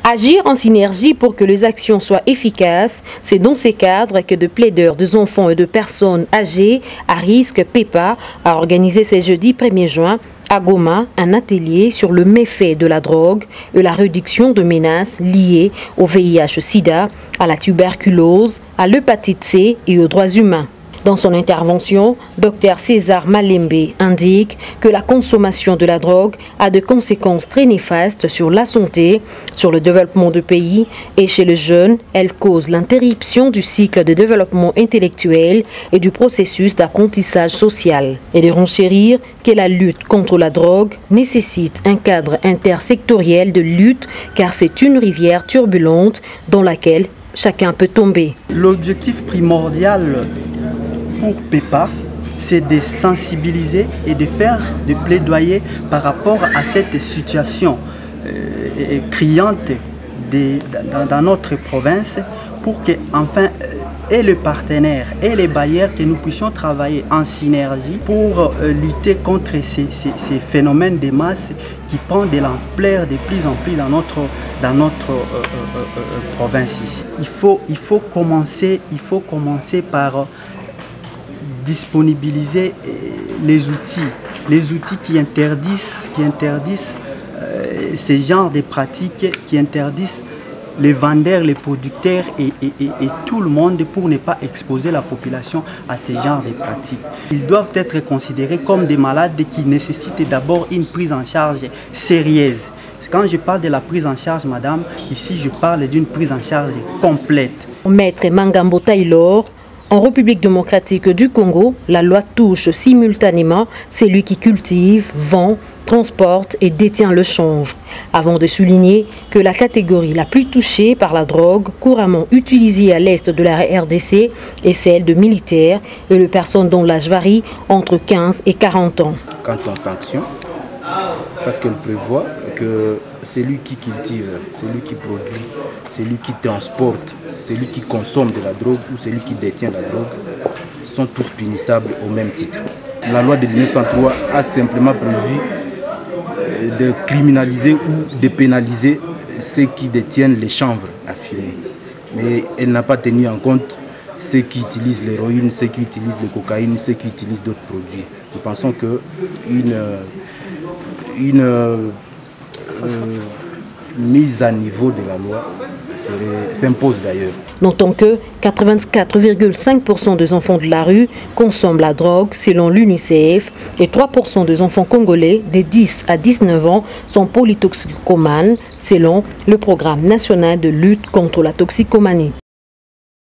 Agir en synergie pour que les actions soient efficaces, c'est dans ces cadres que de plaideurs des enfants et de personnes âgées à risque PEPA a organisé ce jeudi 1er juin à Goma un atelier sur le méfait de la drogue et la réduction de menaces liées au VIH-Sida, à la tuberculose, à l'hépatite C et aux droits humains. Dans son intervention, Dr César Malembe indique que la consommation de la drogue a de conséquences très néfastes sur la santé, sur le développement du pays et chez les jeunes, elle cause l'interruption du cycle de développement intellectuel et du processus d'apprentissage social. Et de renchérir que la lutte contre la drogue nécessite un cadre intersectoriel de lutte car c'est une rivière turbulente dans laquelle chacun peut tomber. L'objectif primordial pour PEPA, c'est de sensibiliser et de faire des plaidoyers par rapport à cette situation criante dans notre province pour que, enfin, et les partenaires et les bailleurs, que nous puissions travailler en synergie pour lutter contre ces phénomènes de masse qui prennent de l'ampleur de plus en plus dans notre province ici. Il faut commencer par disponibiliser les outils qui interdisent ces genres de pratiques, qui interdisent les vendeurs, les producteurs et tout le monde pour ne pas exposer la population à ces genres de pratiques. Ils doivent être considérés comme des malades qui nécessitent d'abord une prise en charge sérieuse. Quand je parle de la prise en charge, madame, ici je parle d'une prise en charge complète. Maître Mangambo Taylor, en République démocratique du Congo, la loi touche simultanément celui qui cultive, vend, transporte et détient le chanvre, avant de souligner que la catégorie la plus touchée par la drogue, couramment utilisée à l'est de la RDC, est celle de militaires et de personnes dont l'âge varie entre 15 et 40 ans. Quand on sanctionne, parce qu'elle prévoit que celui qui cultive, celui qui produit, celui qui transporte, celui qui consomme de la drogue ou celui qui détient la drogue sont tous punissables au même titre. La loi de 1903 a simplement prévu de criminaliser ou de pénaliser ceux qui détiennent les chanvres à fumer. Mais elle n'a pas tenu en compte ceux qui utilisent l'héroïne, ceux qui utilisent le cocaïne, ceux qui utilisent d'autres produits. Nous pensons qu'une mise à niveau de la loi s'impose d'ailleurs. Notons que 84,5% des enfants de la rue consomment la drogue selon l'UNICEF et 3% des enfants congolais de 10 à 19 ans sont polytoxicomanes selon le programme national de lutte contre la toxicomanie.